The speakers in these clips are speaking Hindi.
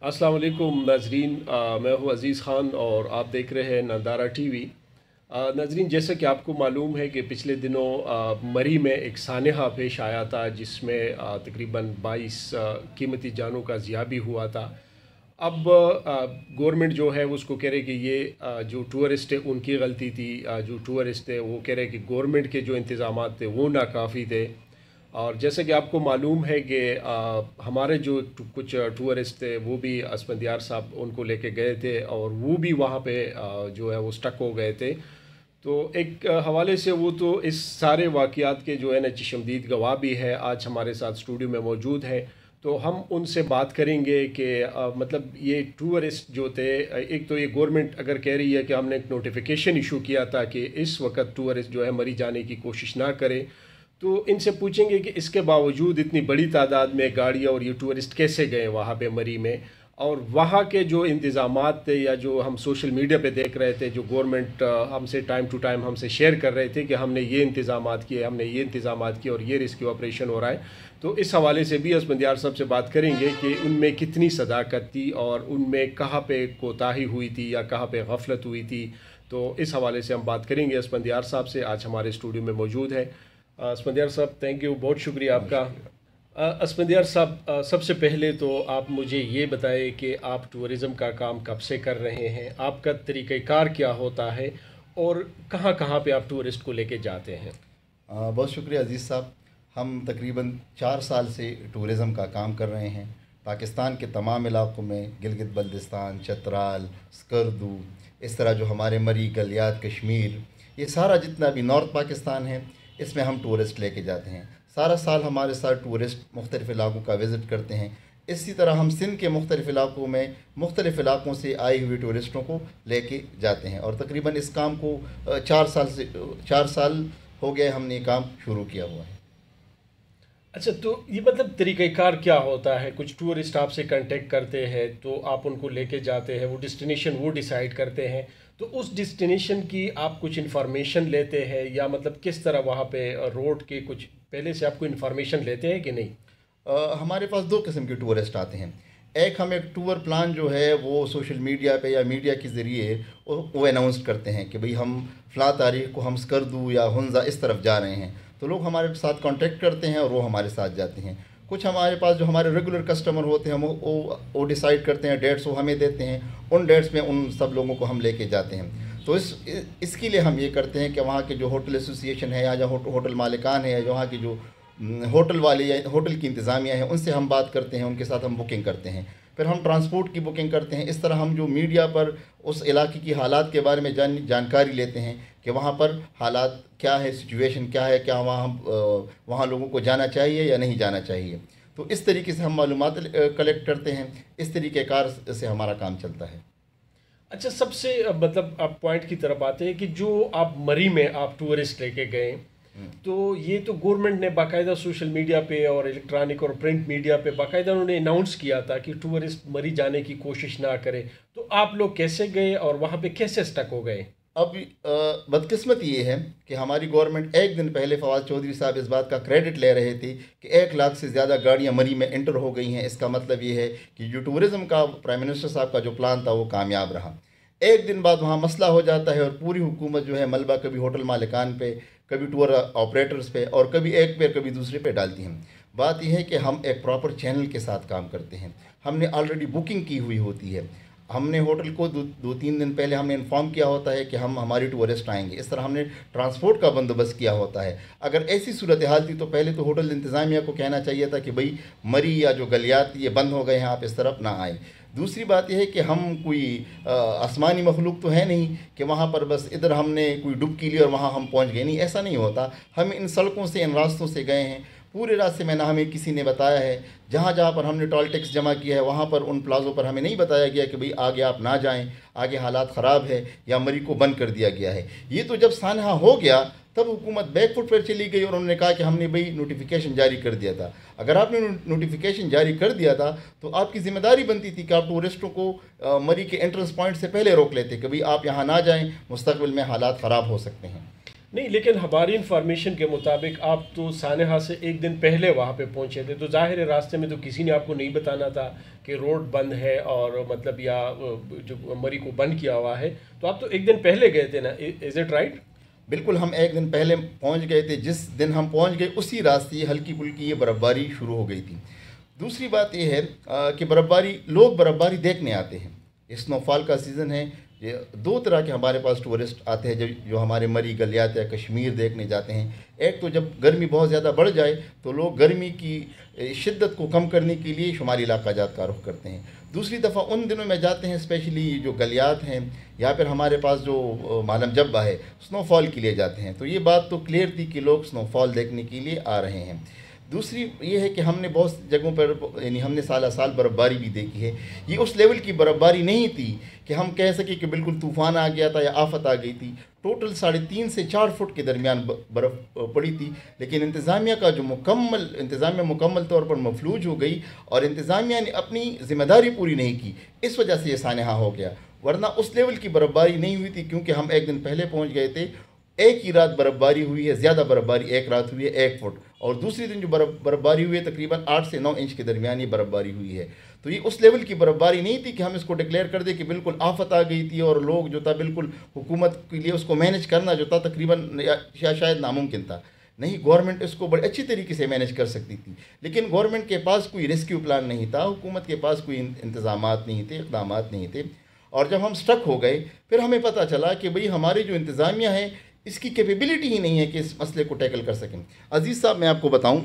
अस्सलाम वालेकुम नाजरीन, मैं हूँ अज़ीज़ ख़ान और आप देख रहे हैं नदारा टीवी। नाजरीन, जैसा कि आपको मालूम है कि पिछले दिनों मरी में एक सानहा पेश आया था जिसमें तकरीबन 22 कीमती जानों का ज़िया भी हुआ था। अब गवर्नमेंट जो है उसको कह रहे कि ये जो टूरिस्ट है उनकी गलती थी। जो टूरिस्ट है वो कह रहे कि गवर्नमेंट के जो इंतज़ामात थे वो नाकाफ़ी थे। और जैसे कि आपको मालूम है कि हमारे जो कुछ टूरिस्ट थे वो भी असफंदियार साहब उनको लेके गए थे और वो भी वहाँ पे जो है वो स्टक हो गए थे। तो एक हवाले से वो तो इस सारे वाक़यात के जो है ना चश्मदीद गवाह भी है, आज हमारे साथ स्टूडियो में मौजूद है। तो हम उनसे बात करेंगे कि मतलब ये टूरिस्ट जो थे, एक तो ये गवर्नमेंट अगर कह रही है कि हमने एक नोटिफिकेशन इशू किया था कि इस वक्त टूरिस्ट जो है मरी जाने की कोशिश ना करे, तो इनसे पूछेंगे कि इसके बावजूद इतनी बड़ी तादाद में गाड़ियाँ और ये टूरिस्ट कैसे गए वहाँ पे मरी में, और वहाँ के जो इंतज़ामात थे या जो हम सोशल मीडिया पे देख रहे थे, जो गवर्नमेंट हमसे टाइम टू टाइम हमसे शेयर कर रहे थे कि हमने ये इंतज़ामात किए, हमने ये इंतज़ामात किए और ये रेस्क्यू ऑपरेशन हो रहा है। तो इस हवाले से भी असफंदियार साहब से बात करेंगे कि उनमें कितनी सदाकत थी और उनमें कहाँ पे कोताही हुई थी या कहाँ पे गफलत हुई थी। तो इस हवाले से हम बात करेंगे असफंदियार साहब से, आज हमारे स्टूडियो में मौजूद है। असफंदियार साहब, थैंक यू, बहुत शुक्रिया आपका। असफंदियार साहब, सबसे पहले तो आप मुझे ये बताएं कि आप टूरिज़म का काम कब से कर रहे हैं, आपका तरीक़ाकार क्या होता है और कहाँ कहाँ पे आप टूरिस्ट को लेके जाते हैं। बहुत शुक्रिया अज़ीज़ साहब। हम तकरीबन 4 साल से टूरिज़म का काम कर रहे हैं। पाकिस्तान के तमाम इलाक़ों में गिलगित बल्तिस्तान, चतराल, स्कर्दू, इस तरह जो हमारे मरी, गलियात, कश्मीर, ये सारा जितना भी नॉर्थ पाकिस्तान है, इसमें हम टूरिस्ट लेके जाते हैं। सारा साल हमारे साथ टूरिस्ट मुख्तलिफ़ इलाक़ों का विज़िट करते हैं। इसी तरह हम सिंध के मुख्तलिफ़ इलाक़ों में मुख्तलिफ़ इलाक़ों से आए हुए टूरिस्टों को लेके जाते हैं और तकरीबन इस काम को 4 साल हो गए हमने ये काम शुरू किया हुआ है। अच्छा, तो ये मतलब तरीक़ाकार क्या होता है? कुछ टूरिस्ट आपसे कांटेक्ट करते हैं तो आप उनको लेके जाते हैं, वो डेस्टिनेशन वो डिसाइड करते हैं, तो उस डेस्टिनेशन की आप कुछ इन्फॉर्मेशन लेते हैं या मतलब किस तरह वहाँ पे रोड के कुछ पहले से आपको इन्फॉर्मेशन लेते हैं कि नहीं? हमारे पास 2 किस्म के टूरिस्ट आते हैं। एक हम एक टूर प्लान जो है वो सोशल मीडिया पे या मीडिया के ज़रिए वो अनाउंस करते हैं कि भाई हम फ़लाँ तारीख़ को हम स्कर्दू या हुंज़ा इस तरफ जा रहे हैं, तो लोग हमारे साथ कांटेक्ट करते हैं और वो हमारे साथ जाते हैं। कुछ हमारे पास जो हमारे रेगुलर कस्टमर होते हैं वो डिसाइड करते हैं, डेट्स वो हमें देते हैं, उन डेट्स में उन सब लोगों को हम लेके जाते हैं। तो इसके लिए हम ये करते हैं कि वहाँ के जो होटल एसोसिएशन है या जो होटल मालिकान है या जो वहाँ की जो होटल वाले या होटल की इंतज़ामिया है उनसे हम बात करते हैं, उनके साथ हम बुकिंग करते हैं। फिर हम ट्रांसपोर्ट की बुकिंग करते हैं। इस तरह हम जो मीडिया पर उस इलाके की हालात के बारे में जानकारी लेते हैं कि वहाँ पर हालात क्या है, सिचुएशन क्या है, क्या वहाँ लोगों को जाना चाहिए या नहीं जाना चाहिए। तो इस तरीके से हम मालूमात कलेक्ट करते हैं। इस तरीक़ेकार से हमारा काम चलता है। अच्छा, सबसे मतलब आप पॉइंट की तरफ आते हैं कि जो आप मरी में आप टूरिस्ट लेके गए, तो ये तो गवर्नमेंट ने बाकायदा सोशल मीडिया पे और इलेक्ट्रॉनिक और प्रिंट मीडिया पे बाकायदा उन्होंने अनाउंस किया था कि टूरिस्ट मरी जाने की कोशिश ना करें। तो आप लोग कैसे गए और वहाँ पे कैसे स्टक हो गए? अब बदकिस्मत ये है कि हमारी गवर्नमेंट एक दिन पहले फवाद चौधरी साहब इस बात का क्रेडिट ले रहे थे कि 1 लाख से ज़्यादा गाड़ियाँ मरी में एंटर हो गई हैं। इसका मतलब ये है कि जो टूरिज़म का प्राइम मिनिस्टर साहब का जो प्लान था वो कामयाब रहा। एक दिन बाद वहाँ मसला हो जाता है और पूरी हुकूमत जो है मलबा कभी होटल मालिकान पे, कभी टूर ऑपरेटर्स पे और कभी एक पे कभी दूसरे पे डालती हैं। बात यह है कि हम एक प्रॉपर चैनल के साथ काम करते हैं। हमने ऑलरेडी बुकिंग की हुई होती है। हमने होटल को 2-3 दिन पहले हमने इन्फॉर्म किया होता है कि हम हमारी टूरिस्ट आएंगे। इस तरह हमने ट्रांसपोर्ट का बंदोबस्त किया होता है। अगर ऐसी सूरत हाल थी तो पहले तो होटल इंतज़ामिया को कहना चाहिए था कि भाई मरी या जो गलियात ये बंद हो गए हैं, आप इस तरफ ना आएँ। दूसरी बात यह है कि हम कोई आसमानी मखलूक तो है नहीं कि वहाँ पर बस इधर हमने कोई डुबकी ली और वहाँ हम पहुँच गए, नहीं, ऐसा नहीं होता। हम इन सड़कों से, इन रास्तों से गए हैं। पूरे रास्ते में ना हमें किसी ने बताया है, जहाँ जहाँ पर हमने टोल टैक्स जमा किया है वहाँ पर उन प्लाज़ों पर हमें नहीं बताया गया कि भाई आगे आप ना जाएं, आगे हालात ख़राब है या मरी को बंद कर दिया गया है। ये तो जब सानहा हो गया तब हुकूमत बैकफुट पर चली गई और उन्होंने कहा कि हमने भाई नोटिफिकेशन जारी कर दिया था। अगर आपने नोटिफिकेशन जारी कर दिया था तो आपकी ज़िम्मेदारी बनती थी कि आप टूरिस्टों को मरी के एंट्रेंस पॉइंट से पहले रोक लेते कि भाई आप यहाँ ना जाएँ, मुस्तकबिल में हालात ख़राब हो सकते हैं। नहीं, लेकिन हमारी इन्फॉर्मेशन के मुताबिक आप तो सानेहा से एक दिन पहले वहाँ पे पहुँचे थे, तो ज़ाहिर है रास्ते में तो किसी ने आपको नहीं बताना था कि रोड बंद है और मतलब या जो मरी को बंद किया हुआ है, तो आप तो एक दिन पहले गए थे ना, इज़ इट राइट? बिल्कुल, हम एक दिन पहले पहुंच गए थे। जिस दिन हम पहुंच गए उसी रास्ते हल्की फुल्की ये बर्फ़बारी शुरू हो गई थी। दूसरी बात ये है कि लोग बर्फ़बारी देखने आते हैं। स्नोफॉल का सीज़न है। ये दो तरह के हमारे पास टूरिस्ट आते हैं जो हमारे मरी गलियात या कश्मीर देखने जाते हैं। एक तो जब गर्मी बहुत ज़्यादा बढ़ जाए तो लोग गर्मी की शिद्दत को कम करने के लिए शुमारी इलाका जात का रुख करते हैं। दूसरी दफ़ा उन दिनों में जाते हैं स्पेशली जो गलियात हैं या फिर हमारे पास जो मालम जब्बा है स्नोफॉल के लिए जाते हैं। तो ये बात तो क्लियर थी कि लोग स्नोफॉल देखने के लिए आ रहे हैं। दूसरी ये है कि हमने बहुत जगहों पर यानी हमने साल साल बर्फ़बारी भी देखी है। ये उस लेवल की बर्फ़बारी नहीं थी कि हम कह सकें कि बिल्कुल तूफ़ान आ गया था या आफत आ गई थी। टोटल 3.5 से 4 फुट के दरमियान बर्फ़ पड़ी थी, लेकिन इंतज़ामिया का जो मुकम्मल तौर पर मफलूज हो गई और इंतज़ामिया ने अपनी ज़िम्मेदारी पूरी नहीं की, इस वजह से ये सानहा हो गया। वरना उस लेवल की बर्फ़बारी नहीं हुई थी, क्योंकि हम एक दिन पहले पहुँच गए थे। एक ही रात बर्फ़बारी हुई है, ज़्यादा बर्फ़बारी एक रात हुई है 1 फुट, और दूसरी दिन जो बर्फ़बारी हुई है तकरीबन 8 से 9 इंच के दरमियान ये बर्फ़बारी हुई है। तो ये उस लेवल की बर्फ़बारी नहीं थी कि हम इसको डिक्लेयर कर दें कि बिल्कुल आफत आ गई थी और लोग जो था बिल्कुल हुकूमत के लिए उसको मैनेज करना जो था तकरीबन या शायद नामुमकिन था। नहीं, गवर्नमेंट इसको बड़े अच्छी तरीके से मैनेज कर सकती थी, लेकिन गवर्नमेंट के पास कोई रेस्क्यू प्लान नहीं था, हुकूमत के पास कोई इंतज़ामात नहीं थे, इक़दाम नहीं थे। और जब हम स्टक हो गए फिर हमें पता चला कि भाई हमारी जो इंतज़ामिया है इसकी कैपेबिलिटी ही नहीं है कि इस मसले को टैकल कर सकें। अजीज़ साहब, मैं आपको बताऊं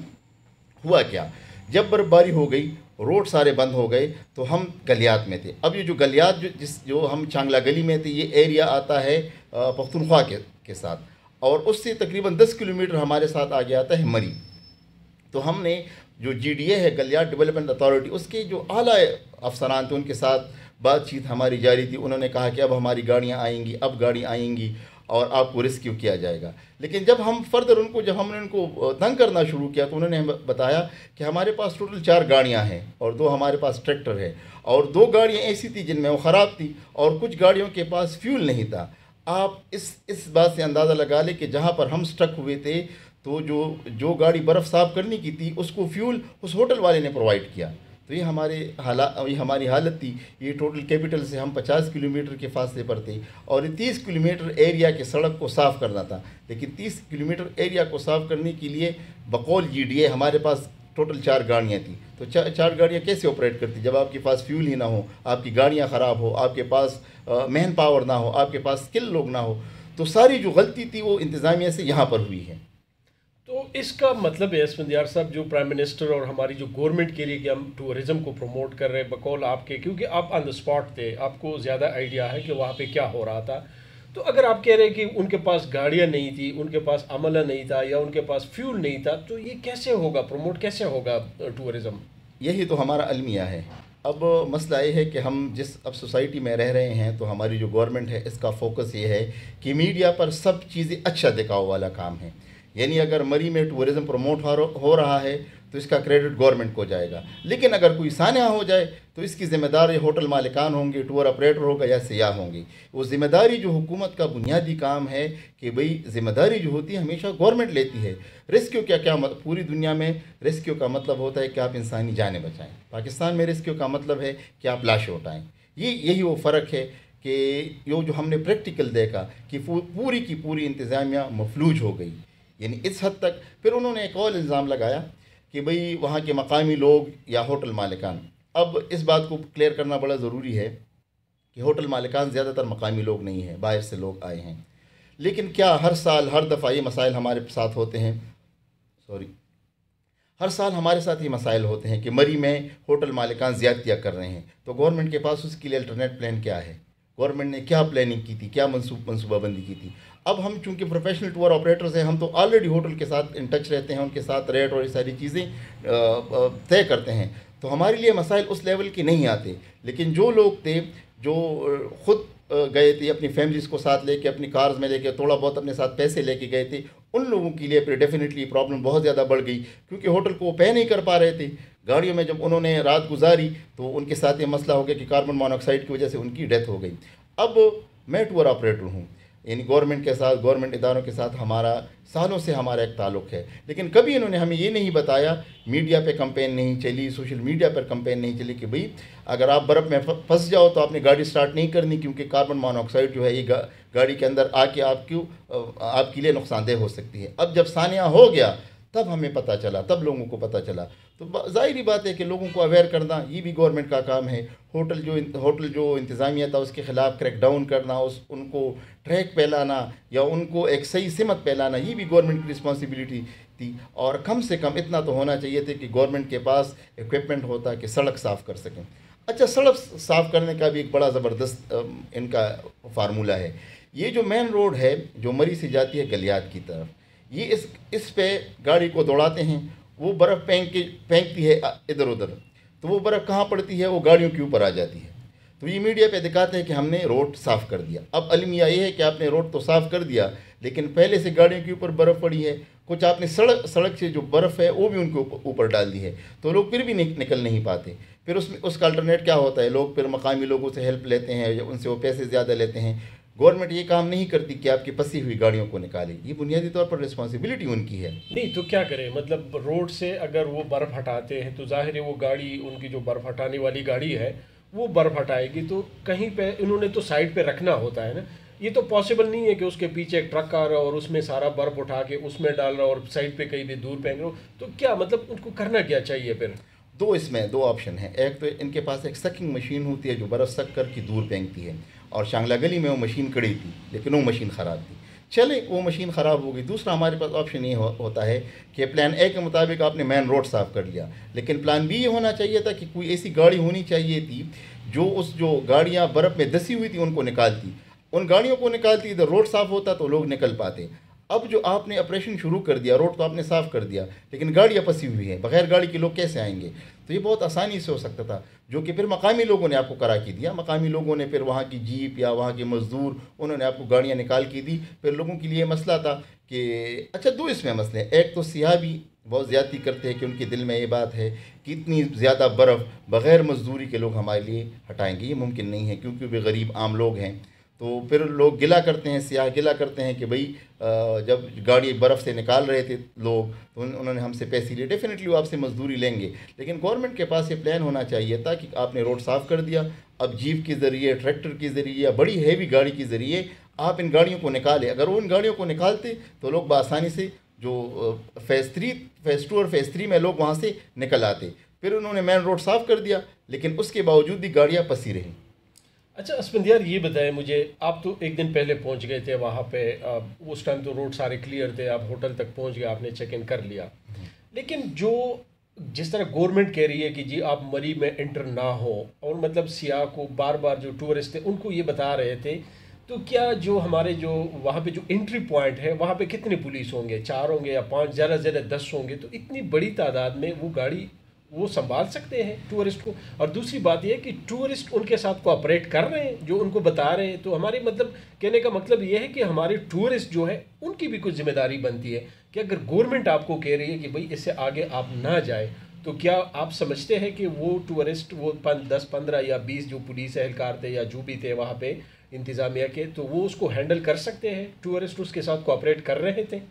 हुआ क्या। जब बर्फ़बारी हो गई, रोड सारे बंद हो गए, तो हम गलियात में थे। अब ये जो गलियात जो हम चांगला गली में थे, ये एरिया आता है पख्तूनख्वा के साथ, और उससे तकरीबन 10 किलोमीटर हमारे साथ आगे आता है मरी। तो हमने जो GDA है, गलियात डेवलपमेंट अथॉरिटी, उसके जो आला अफसरान थे उनके साथ बातचीत हमारी जारी थी। उन्होंने कहा कि अब हमारी गाड़ियाँ आएंगी, अब गाड़ी आएंगी और आपको रेस्क्यू किया जाएगा। लेकिन जब हमने उनको तंग करना शुरू किया तो उन्होंने हमें बताया कि हमारे पास टोटल 4 गाड़ियां हैं और 2 हमारे पास ट्रैक्टर है, और 2 गाड़ियां ऐसी थी जिनमें वो ख़राब थी, और कुछ गाड़ियों के पास फ्यूल नहीं था। आप इस बात से अंदाज़ा लगा लें कि जहाँ पर हम स्टक हुए थे तो जो गाड़ी बर्फ़ साफ़ करने की थी उसको फ्यूल उस होटल वाले ने प्रोवाइड किया। तो ये हमारी हालत थी। ये टोटल कैपिटल से हम 50 किलोमीटर के फासले पर थे और 30 किलोमीटर एरिया के सड़क को साफ़ करना था। लेकिन 30 किलोमीटर एरिया को साफ़ करने के लिए बकौल GDA हमारे पास टोटल 4 गाड़ियाँ थी। तो 4 गाड़ियाँ कैसे ऑपरेट करती जब आपके पास फ्यूल ही ना हो, आपकी गाड़ियाँ ख़राब हो, आपके पास मैन पावर ना हो, आपके पास स्किल लोग ना हो। तो सारी जो गलती थी वो इंतज़ामिया से यहाँ पर हुई है। तो इसका मतलब है इसफंदियार साहब, जो प्राइम मिनिस्टर और हमारी जो गवर्नमेंट के लिए कि हम टूरिज़्म को प्रमोट कर रहे हैं बकौल आपके, क्योंकि आप ऑन द स्पॉट थे, आपको ज़्यादा आइडिया है कि वहाँ पे क्या हो रहा था। तो अगर आप कह रहे हैं कि उनके पास गाड़ियाँ नहीं थी, उनके पास अमला नहीं था या उनके पास फ्यूल नहीं था, तो ये कैसे होगा, प्रमोट कैसे होगा टूरिज़्म? यही तो हमारा अलमिया है। अब मसला ये है कि हम अब सोसाइटी में रह रहे हैं, तो हमारी जो गवर्नमेंट है इसका फोकस ये है कि मीडिया पर सब चीज़ें अच्छा दिखाओ वाला काम है। यानी अगर मरी में टूरिज़्म प्रमोट हो रहा है तो इसका क्रेडिट गवर्नमेंट को जाएगा, लेकिन अगर कोई सान्या हो जाए तो इसकी ज़िम्मेदारी होटल मालिकान होंगे, टूर ऑपरेटर होगा या सियाह होंगे। वो ज़िम्मेदारी जो हुकूमत का बुनियादी काम है कि भाई ज़िम्मेदारी जो होती है हमेशा गवर्नमेंट लेती है। रेस्क्यू क्या पूरी दुनिया में रेस्क्यू का मतलब होता है कि आप इंसानी जानें बचाएँ। पाकिस्तान में रेस्क्यू का मतलब है कि आप लाशें उठाएँ। यही वो फ़र्क है कि जो हमने प्रैक्टिकल देखा कि पूरी की पूरी इंतज़ामिया मफलूज हो गई। यानी इस हद तक फिर उन्होंने एक और इल्ज़ाम लगाया कि भाई वहाँ के मकामी लोग या होटल मालिकान। अब इस बात को क्लियर करना बड़ा ज़रूरी है कि होटल मालिकान ज़्यादातर मकामी लोग नहीं हैं, बाहर से लोग आए हैं। लेकिन क्या हर साल हर दफ़ा ये मसाइल हमारे साथ होते हैं? हर साल हमारे साथ ये मसाइल होते हैं कि मरी में होटल मालिकान ज़्यादतियाँ कर रहे हैं। तो गवर्नमेंट के पास उसके लिए अल्टरनेट प्लान क्या है? गवर्नमेंट ने क्या प्लानिंग की थी, क्या मनसूबाबंदी की थी? अब हम चूंकि प्रोफेशनल टूर ऑपरेटर्स हैं, हम तो ऑलरेडी होटल के साथ इन टच रहते हैं, उनके साथ रेट और ये सारी चीज़ें तय करते हैं, तो हमारे लिए मसाइल उस लेवल के नहीं आते। लेकिन जो लोग थे जो ख़ुद गए थे अपनी फैमिलीज़ को साथ लेके, अपनी कार्स में लेके, थोड़ा बहुत अपने साथ पैसे लेके गए थे, उन लोगों के लिए फिर डेफिनेटली प्रॉब्लम बहुत ज़्यादा बढ़ गई, क्योंकि होटल को वो पे नहीं कर पा रहे थे। गाड़ियों में जब उन्होंने रात गुजारी तो उनके साथ ये मसला हो गया कि कार्बन मोनोऑक्साइड की वजह से उनकी डेथ हो गई। अब मैं टूर ऑपरेटर हूँ, यानी गवर्नमेंट के साथ, गवर्नमेंट इदारों के साथ हमारा सालों से हमारा एक ताल्लुक़ है, लेकिन कभी इन्होंने हमें ये नहीं बताया, मीडिया पे कैंपेन नहीं चली, सोशल मीडिया पर कैंपेन नहीं चली कि भाई अगर आप बर्फ़ में फंस जाओ तो आपने गाड़ी स्टार्ट नहीं करनी, क्योंकि कार्बन मोनोऑक्साइड जो है ये गाड़ी के अंदर आके आपके लिए नुकसानदेह हो सकती है। अब जब सानिया हो गया तब हमें पता चला, तब लोगों को पता चला। तो ज़ाहिर बात है कि लोगों को अवेयर करना ये भी गवर्नमेंट का काम है। होटल जो इंतज़ामिया था उसके ख़िलाफ़ क्रैक डाउन करना, उनको ट्रैक पे लाना या उनको एक सही सिमत पे लाना, ये भी गवर्नमेंट की रिस्पॉन्सिबिलिटी थी। और कम से कम इतना तो होना चाहिए था कि गवर्नमेंट के पास इक्विपमेंट होता कि सड़क साफ़ कर सकें। अच्छा, सड़क साफ़ करने का भी एक बड़ा ज़बरदस्त इनका फार्मूला है। ये जो मेन रोड है जो मरी से जाती है गलियात की तरफ, ये इस पे गाड़ी को दौड़ाते हैं, वो बर्फ़ फेंकती है इधर उधर, तो वो बर्फ़ कहाँ पड़ती है, वो गाड़ियों के ऊपर आ जाती है। तो ये मीडिया पे दिखाते हैं कि हमने रोड साफ़ कर दिया। अब अलमिया ये है कि आपने रोड तो साफ़ कर दिया, लेकिन पहले से गाड़ियों के ऊपर बर्फ़ पड़ी है, कुछ आपने सड़क से जो बर्फ़ है वो भी उनके ऊपर डाल दी है, तो लोग फिर भी निकल नहीं पाते। फिर उसका अल्टरनेट क्या होता है, लोग फिर मकामी लोगों से हेल्प लेते हैं, उनसे वो पैसे ज़्यादा लेते हैं। गवर्नमेंट ये काम नहीं करती कि आपकी फंसी हुई गाड़ियों को निकाले, ये बुनियादी तौर पर रिस्पॉन्सिबिलिटी उनकी है। नहीं तो क्या करें, मतलब रोड से अगर वो बर्फ़ हटाते हैं तो जाहिर है वो गाड़ी, उनकी जो बर्फ़ हटाने वाली गाड़ी है वो बर्फ़ हटाएगी, तो कहीं पे इन्होंने तो साइड पे रखना होता है ना। ये तो पॉसिबल नहीं है कि उसके पीछे एक ट्रक आ रहा है और उसमें सारा बर्फ़ उठा के उसमें डाल रहा है और साइड पे कहीं भी दूर फेंक रहा हो, तो क्या मतलब उनको करना क्या चाहिए फिर? इसमें दो ऑप्शन है। एक तो इनके पास एक सकिंग मशीन होती है जो बर्फ़ सक कर की दूर फेंकती है, और शांगला गली में वो मशीन खड़ी थी लेकिन वो मशीन ख़राब थी, चले वो मशीन ख़राब हो गई। दूसरा हमारे पास ऑप्शन ये होता है कि प्लान ए के मुताबिक आपने मेन रोड साफ़ कर लिया, लेकिन प्लान बी ये होना चाहिए था कि कोई ऐसी गाड़ी होनी चाहिए थी जो गाड़ियाँ बर्फ़ में धंसी हुई थी उनको निकालती, उन गाड़ियों को निकालती, इधर रोड साफ़ होता तो लोग निकल पाते। अब जो आपने ऑपरेशन शुरू कर दिया, रोड तो आपने साफ़ कर दिया लेकिन गाड़ियाँ फंसी हुई हैं, बगैर गाड़ी के लोग कैसे आएंगे? तो ये बहुत आसानी से हो सकता था, जो कि फिर मकामी लोगों ने आपको करा के दिया। मकामी लोगों ने फिर वहाँ की जीप या वहाँ के मज़दूर, उन्होंने आपको गाड़ियाँ निकाल के दी। फिर लोगों के लिए मसला था कि अच्छा, दो इसमें मसले हैं। एक तो सियाह भी बहुत ज़्यादती करते हैं कि उनके दिल में ये बात है कि इतनी ज़्यादा बर्फ़ बग़ैर मज़दूरी के लोग हमारे लिए हटाएंगे, ये मुमकिन नहीं है, क्योंकि वे गरीब आम लोग हैं। तो फिर लोग गिला करते हैं, सियाह गिला करते हैं कि भाई जब गाड़ी बर्फ़ से निकाल रहे थे लोग तो उन्होंने हमसे पैसे लिए, डेफिनेटली वो आपसे मजदूरी लेंगे। लेकिन गवर्नमेंट के पास ये प्लान होना चाहिए था कि आपने रोड साफ़ कर दिया, अब जीप के ज़रिए, ट्रैक्टर के ज़रिए या बड़ी हैवी गाड़ी के ज़रिए आप इन गाड़ियों को निकालें। अगर वो इन गाड़ियों को निकालते तो लोग बआसानी से जो फ़ेज़ 2 और फ़ेज़ 3 में लोग वहाँ से निकल आते। फिर उन्होंने मेन रोड साफ़ कर दिया, लेकिन उसके बावजूद भी गाड़ियाँ फंसी रहीं। अच्छा असफंदियार, ये बताएं मुझे, आप तो एक दिन पहले पहुंच गए थे वहाँ पे, उस टाइम तो रोड सारे क्लियर थे, आप होटल तक पहुंच गए, आपने चेक इन कर लिया, लेकिन जिस तरह गवर्नमेंट कह रही है कि जी आप मरी में एंटर ना हो, और मतलब सियाह को बार बार जो टूरिस्ट थे उनको ये बता रहे थे, तो क्या जो हमारे जो वहाँ पे जो एंट्री पॉइंट है वहाँ पे कितने पुलिस होंगे, 4 होंगे या 5, ज़्यादा से ज़्यादा 10 होंगे, तो इतनी बड़ी तादाद में वो गाड़ी वो संभाल सकते हैं टूरिस्ट को? और दूसरी बात यह है कि टूरिस्ट उनके साथ कोऑपरेट कर रहे हैं जो उनको बता रहे हैं, तो हमारे मतलब कहने का मतलब ये है कि हमारे टूरिस्ट जो है उनकी भी कुछ जिम्मेदारी बनती है कि अगर गवर्नमेंट आपको कह रही है कि भाई इससे आगे आप ना जाए, तो क्या आप समझते हैं कि वो टूरिस्ट, वो 10, 15 या 20 जो पुलिस एहलकार थे या जो भी थे वहाँ पे इंतज़ामिया के, तो वो उसको हैंडल कर सकते हैं? टूरिस्ट उसके साथ कोऑपरेट कर रहे थे?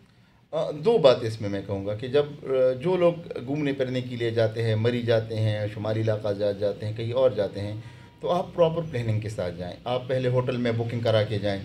दो बातें इसमें मैं कहूँगा कि जब जो लोग घूमने फिरने के लिए जाते हैं, मरी जाते हैं, शुमारी इलाका जाते हैं, कहीं और जाते हैं, तो आप प्रॉपर प्लानिंग के साथ जाएं। आप पहले होटल में बुकिंग करा के जाएं।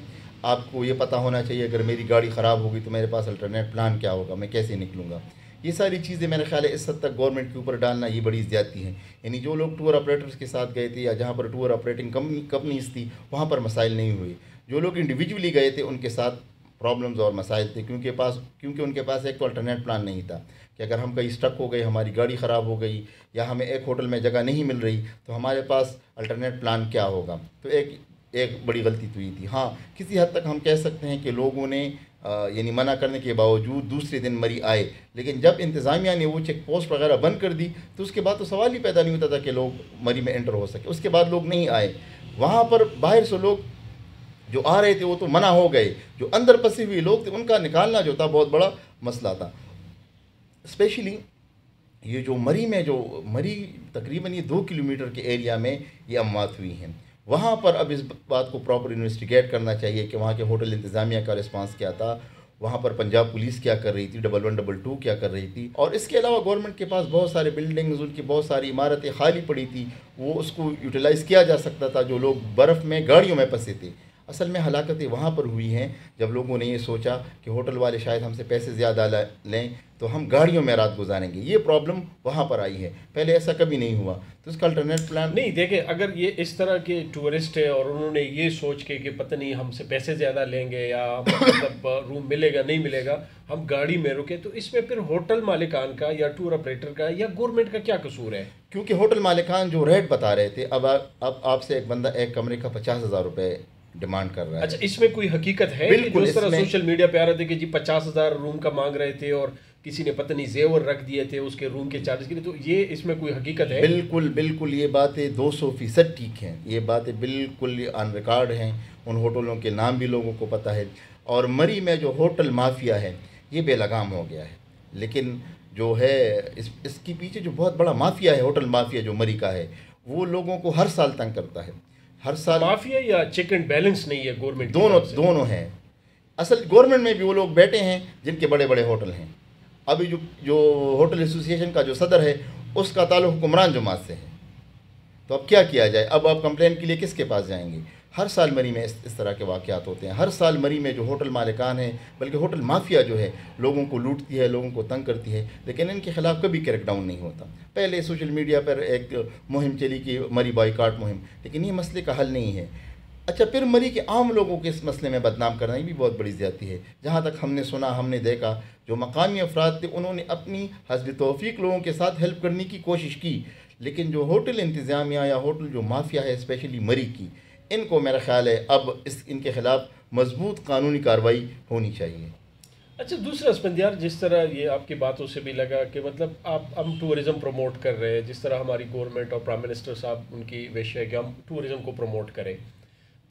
आपको ये पता होना चाहिए अगर मेरी गाड़ी ख़राब होगी तो मेरे पास अल्टरनेट प्लान क्या होगा, मैं कैसे निकलूँगा। ये सारी चीज़ें मेरे ख्याल है इस हद तक गवर्नमेंट के ऊपर डालना ये बड़ी ज़्यादती है। यानी जो लोग टूर ऑपरेटर्स के साथ गए थे या जहाँ पर टूर ऑपरेटिंग कंपनीज थी वहाँ पर मसाइल नहीं हुए। जो लोग इंडिविजुअली गए थे उनके साथ प्रॉब्लम्स और मसाइल थे, क्योंकि उनके पास एक तो अल्टरनेट प्लान नहीं था कि अगर हम कहीं स्टक हो गए, हमारी गाड़ी ख़राब हो गई या हमें एक होटल में जगह नहीं मिल रही, तो हमारे पास अल्टरनेट प्लान क्या होगा। तो एक बड़ी गलती तो हुई थी। हाँ, किसी हद तक हम कह सकते हैं कि लोगों ने यानी मना करने के बावजूद दूसरे दिन मरी आए, लेकिन जब इंतज़ामिया ने वो चेक पोस्ट वगैरह बंद कर दी तो उसके बाद तो सवाल ही पैदा नहीं होता था कि लोग मरी में एंटर हो सके। उसके बाद लोग नहीं आए। वहाँ पर बाहर से लोग जो आ रहे थे वो तो मना हो गए, जो अंदर फंसे हुए लोग थे उनका निकालना जो था बहुत बड़ा मसला था। स्पेशली ये जो मरी तकरीबन ये 2 किलोमीटर के एरिया में ये अमवात हुई हैं। वहाँ पर अब इस बात को प्रॉपर इन्वेस्टिगेट करना चाहिए कि वहाँ के होटल इंतज़ामिया का रिस्पांस क्या था, वहाँ पर पंजाब पुलिस क्या कर रही थी, 1122 क्या कर रही थी। और इसके अलावा गवर्नमेंट के पास बहुत सारे बिल्डिंग्स, उनकी बहुत सारी इमारतें खाली पड़ी थी, वो उसको यूटिलाइज़ किया जा सकता था। जो लोग बर्फ़ में गाड़ियों में फंसे थे, असल में हलाकतें वहाँ पर हुई हैं जब लोगों ने ये सोचा कि होटल वाले शायद हमसे पैसे ज़्यादा लें तो हम गाड़ियों में रात गुजारेंगे। ये प्रॉब्लम वहाँ पर आई है, पहले ऐसा कभी नहीं हुआ। तो इसका अल्टरनेट प्लान नहीं देखें, अगर ये इस तरह के टूरिस्ट है और उन्होंने ये सोच के कि पता नहीं हमसे पैसे ज़्यादा लेंगे या मतलब रूम मिलेगा नहीं मिलेगा, हम गाड़ी में रुके, तो इसमें फिर होटल मालिकान का या टूर ऑपरेटर का या गवर्नमेंट का क्या कसूर है? क्योंकि होटल मालिकान जो रेट बता रहे थे, अब आपसे एक बंदा एक कमरे का 50,000 रुपये डिमांड कर रहा है। अच्छा, इसमें कोई हकीकत है? बिल्कुल, जिस तरह सोशल मीडिया पे आ रहे थे कि जी 50,000 रूम का मांग रहे थे और किसी ने पता नहीं जेवर रख दिए थे उसके रूम के चार्ज के लिए, तो ये इसमें कोई हकीकत है? बिल्कुल बिल्कुल, ये बातें 200% ठीक हैं, ये बातें बिल्कुल ऑन रिकॉर्ड हैं। उन होटलों के नाम भी लोगों को पता है। और मरी में जो होटल माफिया है ये बेलगाम हो गया है। लेकिन जो है इसके पीछे जो बहुत बड़ा माफिया है, होटल माफिया जो मरी का है, वो लोगों को हर साल तंग करता है। हर साल माफिया या चेक एंड बैलेंस नहीं है गवर्नमेंट? दोनों हैं। असल गवर्नमेंट में भी वो लोग बैठे हैं जिनके बड़े बड़े होटल हैं। अभी जो होटल एसोसिएशन का जो सदर है उसका ताल्लुक हुक्मरान जमात से है। तो अब क्या किया जाए? अब आप कंप्लेन के लिए किसके पास जाएंगे? हर साल मरी में इस तरह के वाक़यात होते हैं। हर साल मरी में जो होटल मालिकान है, बल्कि होटल माफिया जो है, लोगों को लूटती है, लोगों को तंग करती है, लेकिन इनके ख़िलाफ़ कभी क्रैकडाउन नहीं होता। पहले सोशल मीडिया पर एक मुहिम चली कि मरी बॉयकॉट मुहिम, लेकिन ये मसले का हल नहीं है। अच्छा, फिर मरी के आम लोगों के इस मसले में बदनाम करना ये भी बहुत बड़ी ज़्यादती है। जहाँ तक हमने सुना, हमने देखा, जो मकामी अफराद थे उन्होंने अपनी हस्ब तौफीक लोगों के साथ हेल्प करने की कोशिश की, लेकिन जो होटल इंतज़ामिया या होटल जो माफिया है, स्पेशली मरी की, इनको मेरा ख्याल है अब इनके ख़िलाफ़ मजबूत कानूनी कार्रवाई होनी चाहिए। अच्छा, दूसरा स्पंदियार, जिस तरह ये आपकी बातों से भी लगा कि मतलब हम टूरिज़्म प्रमोट कर रहे हैं, जिस तरह हमारी गवर्नमेंट और प्राइम मिनिस्टर साहब उनकी विश है कि हम टूरिज़्म को प्रमोट करें,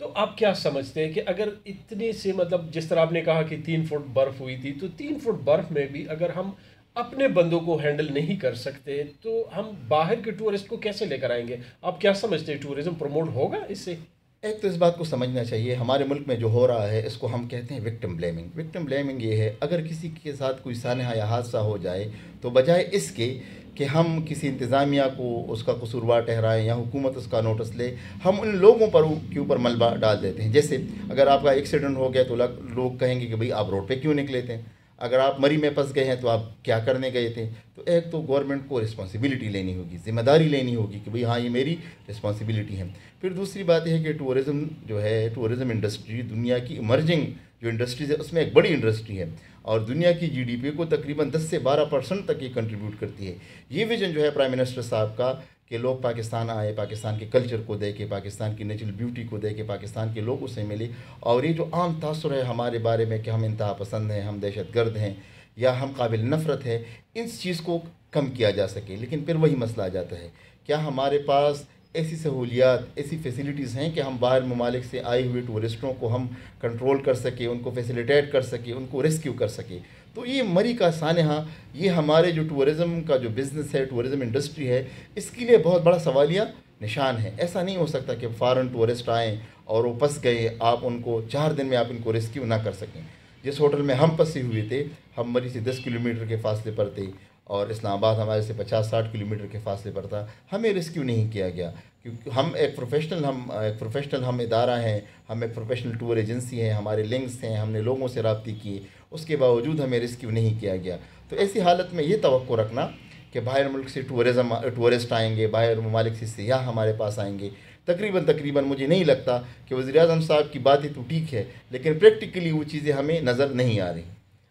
तो आप क्या समझते हैं कि अगर इतने से मतलब जिस तरह आपने कहा कि 3 फुट बर्फ़ हुई थी, तो 3 फुट बर्फ़ में भी अगर हम अपने बंदों को हैंडल नहीं कर सकते तो हम बाहर के टूरिस्ट को कैसे लेकर आएंगे? आप क्या समझते हैं, टूरिज़्म प्रमोट होगा इससे? एक तो इस बात को समझना चाहिए, हमारे मुल्क में जो हो रहा है इसको हम कहते हैं विक्टिम ब्लेमिंग। विक्टिम ब्लेमिंग ये है, अगर किसी के साथ कोई सानहा या हादसा हो जाए तो बजाय इसके कि हम किसी इंतज़ामिया को उसका कसूरवार ठहराएं या हुकूमत उसका नोटिस ले, हम उन लोगों पर के ऊपर मलबा डाल देते हैं। जैसे अगर आपका एक्सीडेंट हो गया तो लोग कहेंगे कि भाई आप रोड पे क्यों निकले थे, अगर आप मरी में फंस गए हैं तो आप क्या करने गए थे। तो एक तो गवर्नमेंट को रिस्पॉन्सिबिलिटी लेनी होगी, ज़िम्मेदारी लेनी होगी कि भाई हाँ ये मेरी रिस्पॉन्सिबिलिटी है। फिर दूसरी बात यह है कि टूरिज़्म जो है, टूरिज़्म इंडस्ट्री दुनिया की इमर्जिंग जो इंडस्ट्रीज़ है उसमें एक बड़ी इंडस्ट्री है और दुनिया की जीडीपी को तकरीबन 10 से 12% तक ये कंट्रीब्यूट करती है। ये विजन जो है प्राइम मिनिस्टर साहब का कि लोग पाकिस्तान आए, पाकिस्तान के कल्चर को देखें, पाकिस्तान की नेचुरल ब्यूटी को देखें, पाकिस्तान के लोगों से मिले, और ये जो आम तासुर है हमारे बारे में कि हम इंतहा पसंद हैं, हम दहशतगर्द हैं या हम काबिल नफ़रत है, इस चीज़ को कम किया जा सके। लेकिन फिर वही मसला आ जाता है, क्या हमारे पास ऐसी सहूलियात, ऐसी फैसिलिटीज़ हैं कि हम बाहर ममालिक से आए हुए टूरिस्टों को हम कंट्रोल कर सके, उनको फैसिलिटेट कर सके, उनको रेस्क्यू कर सके। तो ये मरी का सानहा, ये हमारे जो टूरिज़्म का जो बिज़नेस है, टूरिज़्म इंडस्ट्री है, इसके लिए बहुत बड़ा सवालिया निशान है। ऐसा नहीं हो सकता कि फ़ॉरेन टूरिस्ट आएँ और वो फंस गए, आप उनको 4 दिन में आप इनको रेस्क्यू ना कर सकें। जिस होटल में हम फंसे हुए थे, हम मरी से 10 किलोमीटर के फासले पर थे और इस्लामाबाद हमारे से 50-60 किलोमीटर के फासले पर था, हमें रेस्क्यू नहीं किया गया क्योंकि हम एक प्रोफेशनल हम इदारा हैं, हम एक प्रोफेशनल टूर एजेंसी हैं, हमारे लिंक्स हैं, हमने लोगों से रब्ते किए, उसके बावजूद हमें रेस्क्यू नहीं किया गया। तो ऐसी हालत में ये तवक्को रखना कि बाहर मुल्क से टूरिस्ट आएंगे, बाहर ममालिक से सियाह हमारे पास आएंगे, तकरीबन मुझे नहीं लगता कि वज़ीर-ए-आज़म साहब की बातें तो ठीक है, लेकिन प्रैक्टिकली वो चीज़ें हमें नज़र नहीं आ रही।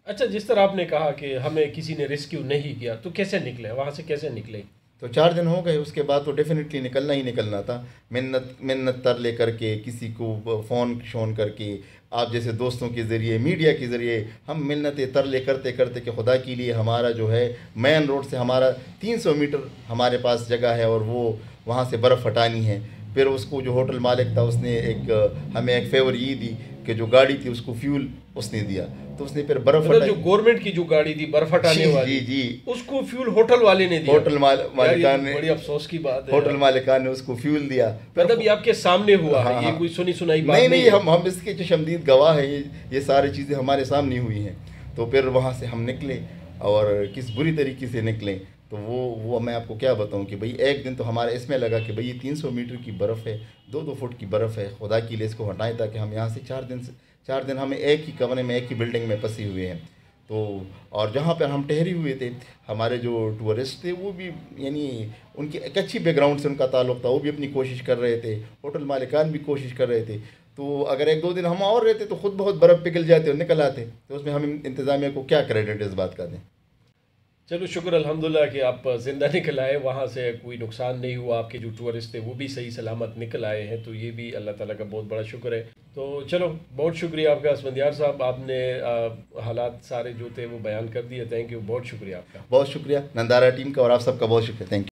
अच्छा, जिस तरह आपने कहा कि हमें किसी ने रेस्क्यू नहीं किया, तो कैसे निकले वहाँ से, कैसे निकले? तो 4 दिन हो गए, उसके बाद तो डेफिनेटली निकलना ही निकलना था। मिन्नत तर ले करके, किसी को फ़ोन शोन करके, आप जैसे दोस्तों के ज़रिए, मीडिया के ज़रिए हम मिन्नतें तरले करते करते कि खुदा के लिए हमारा जो है मेन रोड से हमारा 300 मीटर हमारे पास जगह है और वो वहाँ से बर्फ़ हटानी है। फिर उसको जो होटल मालिक था उसने हमें एक फेवर ये दी कि जो गाड़ी थी उसको फ्यूल उसने दिया, तो उसने फिर बर्फ मतलब जो गवर्नमेंट की जो गाड़ी थी बर्फ हटाने वाली, जी जी, उसको फ्यूल होटल वाले ने दिया। होटल मालिकान ने, बड़ी अफसोस की बात है, होटल मालिकान ने उसको फ्यूल दिया। मतलब ये आपके सामने हुआ हाँ, है, ये कोई सुनी सुनाई बात नहीं नहीं नहीं, है। हम इसके चशमदीद गवाह हैं, ये सारी चीज़ें हमारे सामने हुई हैं। तो फिर वहाँ से हम निकले और किस बुरी तरीके से निकले, तो वो मैं आपको क्या बताऊं कि भाई एक दिन तो हमारा इसमें लगा कि भाई ये 300 मीटर की बर्फ़ है, 2-2 फुट की बर्फ़ है, खुदा के लिए इसको हटाएं ताकि हम यहाँ से 4 दिन हमें एक ही कमरे में एक ही बिल्डिंग में फंसे हुए हैं। तो और जहाँ पर हम ठहरे हुए थे, हमारे जो टूरिस्ट थे वो भी यानी उनकी एक अच्छी बैकग्राउंड से उनका ताल्लुक़ था, वो भी अपनी कोशिश कर रहे थे, होटल मालिकान भी कोशिश कर रहे थे। तो अगर 1-2 दिन हम और रहते तो ख़ुद बहुत बर्फ़ पिघल जाते और निकल आते, तो उसमें हम इंतज़ामिया को क्या क्रेडिट इस बात का दें। चलो शुक्र अल्हम्दुलिल्लाह कि आप ज़िंदा निकल आए, वहाँ से कोई नुकसान नहीं हुआ, आपके जो टूरिस्ट थे वो भी सही सलामत निकल आए हैं, तो ये भी अल्लाह ताला का बहुत बड़ा शुक्र है। तो चलो बहुत शुक्रिया आपका असफंदियार साहब, आपने हालात सारे जो थे वो बयान कर दिए। थैंक यू, बहुत शुक्रिया आपका। बहुत शुक्रिया नंदारा टीम का और आप सबका बहुत शुक्रिया, थैंक यू।